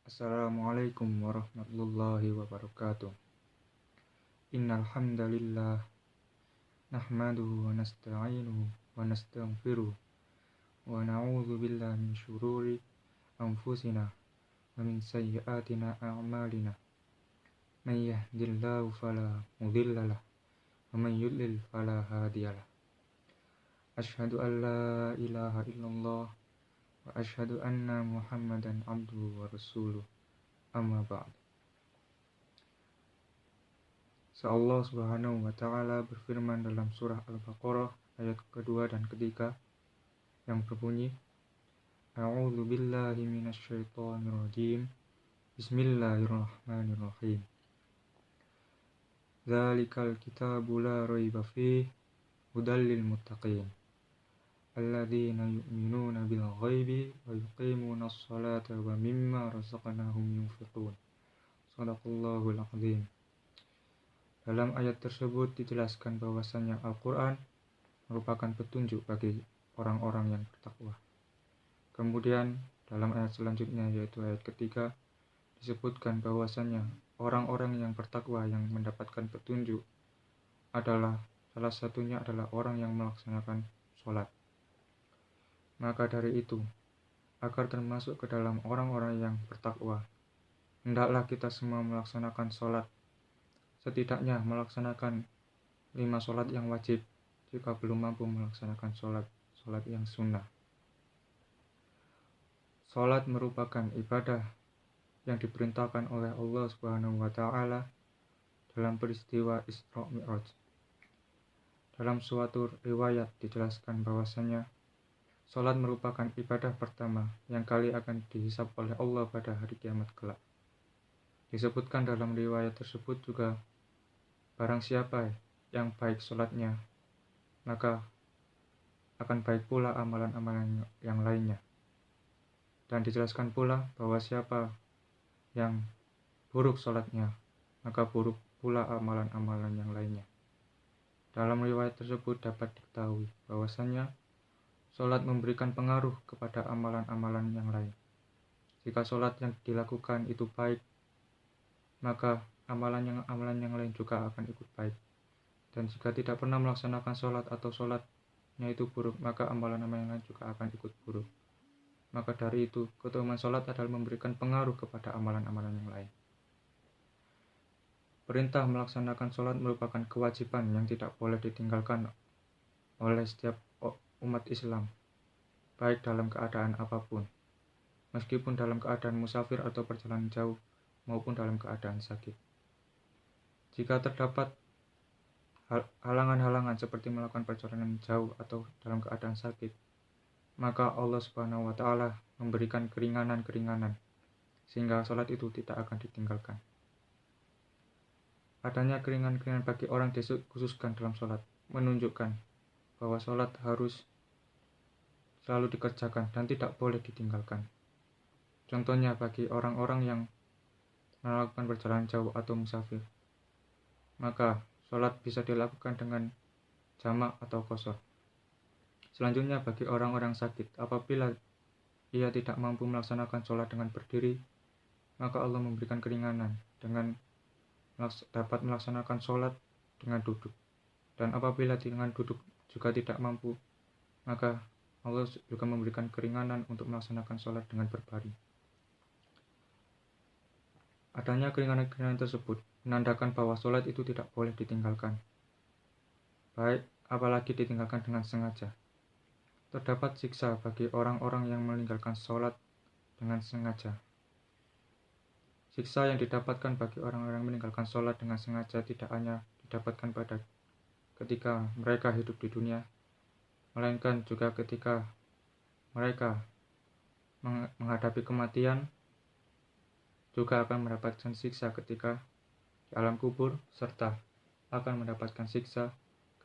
Assalamualaikum warahmatullahi wabarakatuh. Innal hamdalillah nahmaduhu wa nasta'inuhu wa nastaghfiruh wa na'udzu billahi min syururi anfusina wa min sayyiatina a'malina. May yahdihillahu fala mudhillalah wa may yudlil fala hadiyalah. Asyhadu an la ilaha illallah wa asyhadu anna Muhammadan abduhu wa rasuluh. Amma ba'd. Allah Subhanahu wa Ta'ala berfirman dalam surah Al-Baqarah ayat kedua dan ketiga yang berbunyi, A'udzu billahi minasyaitonir rajim. Bismillahirrahmanirrahim. Dzalikal kitabu la raiba fihi hudal lil muttaqin alladzina yu'minuna bil ghaibi wa yuqimunas salata wa mimma razaqnahum yunfiqun. Shadaqallahul azim. Dalam ayat tersebut dijelaskan bahwasanya Al-Quran merupakan petunjuk bagi orang-orang yang bertakwa. Kemudian dalam ayat selanjutnya yaitu ayat ketiga disebutkan bahwasanya orang-orang yang bertakwa yang mendapatkan petunjuk adalah salah satunya adalah orang yang melaksanakan sholat. Maka dari itu, agar termasuk ke dalam orang-orang yang bertakwa, hendaklah kita semua melaksanakan sholat. Setidaknya melaksanakan 5 sholat yang wajib jika belum mampu melaksanakan sholat yang sunnah. Sholat merupakan ibadah yang diperintahkan oleh Allah Subhanahu wa Ta'ala dalam peristiwa Isra Mi'raj. Dalam suatu riwayat dijelaskan bahwasanya sholat merupakan ibadah pertama yang kali akan dihisab oleh Allah pada hari kiamat kelak. Disebutkan dalam riwayat tersebut juga, barang siapa yang baik sholatnya, maka akan baik pula amalan-amalan yang lainnya. Dan dijelaskan pula bahwa siapa yang buruk sholatnya, maka buruk pula amalan-amalan yang lainnya. Dalam riwayat tersebut dapat diketahui bahwasanya sholat memberikan pengaruh kepada amalan-amalan yang lain. Jika sholat yang dilakukan itu baik, maka amalan yang lain juga akan ikut baik. Dan jika tidak pernah melaksanakan sholat atau sholatnya itu buruk, maka amalan-amalan yang lain juga akan ikut buruk. Maka dari itu, keutamaan sholat adalah memberikan pengaruh kepada amalan-amalan yang lain. Perintah melaksanakan sholat merupakan kewajiban yang tidak boleh ditinggalkan oleh setiap umat Islam, baik dalam keadaan apapun, meskipun dalam keadaan musafir atau perjalanan jauh, maupun dalam keadaan sakit. Jika terdapat halangan-halangan seperti melakukan perjalanan jauh atau dalam keadaan sakit, maka Allah Subhanahu wa Ta'ala memberikan keringanan-keringanan sehingga sholat itu tidak akan ditinggalkan. Adanya keringanan-keringanan bagi orang dikhususkan dalam sholat menunjukkan bahwa sholat harus selalu dikerjakan dan tidak boleh ditinggalkan. Contohnya bagi orang-orang yang melakukan perjalanan jauh atau musafir, maka sholat bisa dilakukan dengan jamak atau qashar. Selanjutnya bagi orang-orang sakit, apabila ia tidak mampu melaksanakan sholat dengan berdiri, maka Allah memberikan keringanan dengan dapat melaksanakan sholat dengan duduk. Dan apabila dengan duduk juga tidak mampu, maka Allah juga memberikan keringanan untuk melaksanakan sholat dengan berbaring. Adanya keringanan-keringanan tersebut menandakan bahwa sholat itu tidak boleh ditinggalkan, baik apalagi ditinggalkan dengan sengaja. Terdapat siksa bagi orang-orang yang meninggalkan sholat dengan sengaja. Siksa yang didapatkan bagi orang-orang yang meninggalkan sholat dengan sengaja tidak hanya didapatkan pada ketika mereka hidup di dunia, melainkan juga ketika mereka menghadapi kematian, juga akan mendapatkan siksa ketika di alam kubur, serta akan mendapatkan siksa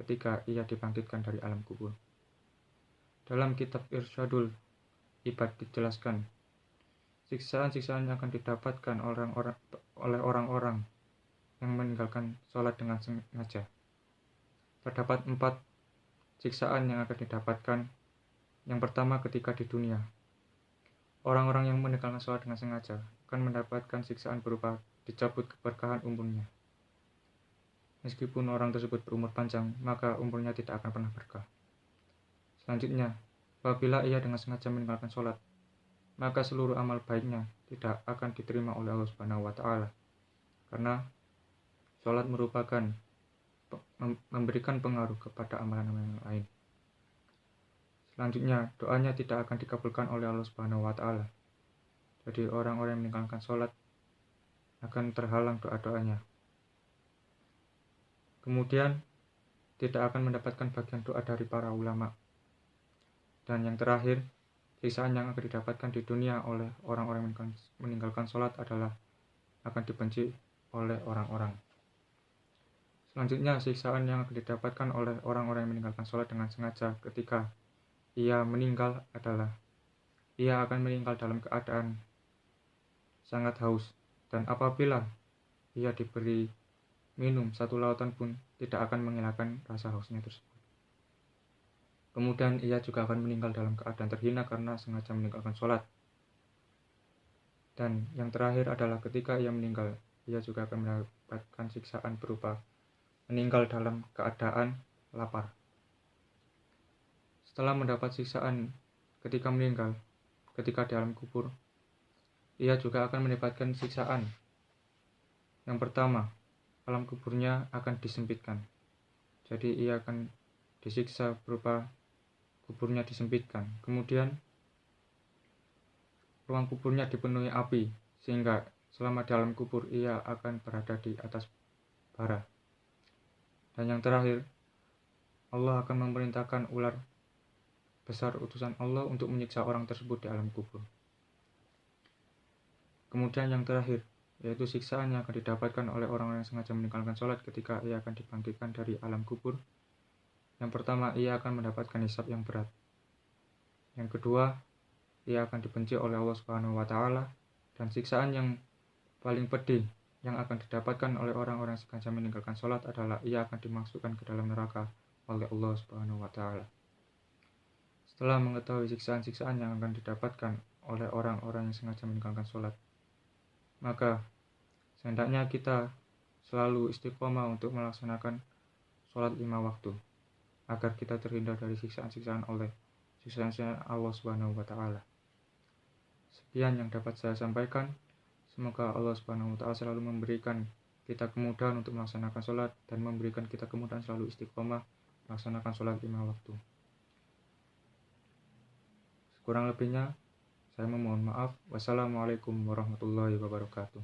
ketika ia dibangkitkan dari alam kubur. Dalam kitab Irsyadul Ibad dijelaskan, siksaan-siksaan yang akan didapatkan oleh orang-orang yang meninggalkan sholat dengan sengaja. Terdapat 4 siksaan yang akan didapatkan. Yang pertama ketika di dunia. Orang-orang yang meninggalkan sholat dengan sengaja akan mendapatkan siksaan berupa dicabut keberkahan umurnya. Meskipun orang tersebut berumur panjang, maka umurnya tidak akan pernah berkah. Selanjutnya, apabila ia dengan sengaja meninggalkan sholat, maka seluruh amal baiknya tidak akan diterima oleh Allah Subhanahu wa Ta'ala, karena sholat merupakan memberikan pengaruh kepada amalan-amalan yang lain. Selanjutnya, doanya tidak akan dikabulkan oleh Allah Subhanahu wa Ta'ala. Jadi orang-orang yang meninggalkan sholat akan terhalang doa-doanya. Kemudian tidak akan mendapatkan bagian doa dari para ulama. Dan yang terakhir, siksaan yang akan didapatkan di dunia oleh orang-orang yang meninggalkan sholat adalah akan dibenci oleh orang-orang. Selanjutnya, siksaan yang akan didapatkan oleh orang-orang yang meninggalkan sholat dengan sengaja ketika ia meninggal adalah ia akan meninggal dalam keadaan sangat haus, dan apabila ia diberi minum 1 lautan pun tidak akan menghilangkan rasa hausnya tersebut. Kemudian ia juga akan meninggal dalam keadaan terhina karena sengaja meninggalkan sholat. Dan yang terakhir adalah ketika ia meninggal, ia juga akan mendapatkan siksaan berupa meninggal dalam keadaan lapar. Setelah mendapat siksaan ketika meninggal, ketika di alam kubur, ia juga akan mendapatkan siksaan. Yang pertama, alam kuburnya akan disempitkan. Jadi ia akan disiksa berupa kuburnya disempitkan. Kemudian ruang kuburnya dipenuhi api, sehingga selama di alam kubur ia akan berada di atas bara. Dan yang terakhir, Allah akan memerintahkan ular besar utusan Allah untuk menyiksa orang tersebut di alam kubur. Kemudian yang terakhir, yaitu siksaan yang akan didapatkan oleh orang-orang yang sengaja meninggalkan sholat ketika ia akan dibangkitkan dari alam kubur. Yang pertama, ia akan mendapatkan hisab yang berat. Yang kedua, ia akan dibenci oleh Allah Subhanahu wa Ta'ala. Dan siksaan yang paling pedih yang akan didapatkan oleh orang-orang yang sengaja meninggalkan sholat adalah ia akan dimasukkan ke dalam neraka oleh Allah Subhanahu wa Ta'ala. Setelah mengetahui siksaan-siksaan yang akan didapatkan oleh orang-orang yang sengaja meninggalkan sholat, maka sehendaknya kita selalu istiqomah untuk melaksanakan sholat 5 waktu, agar kita terhindar dari siksaan-siksaan Allah Subhanahu wa Ta'ala. Sekian yang dapat saya sampaikan. Semoga Allah Subhanahu wa Ta'ala selalu memberikan kita kemudahan untuk melaksanakan sholat dan memberikan kita kemudahan selalu istiqomah melaksanakan sholat 5 waktu. Kurang lebihnya saya memohon maaf. Wassalamualaikum warahmatullahi wabarakatuh.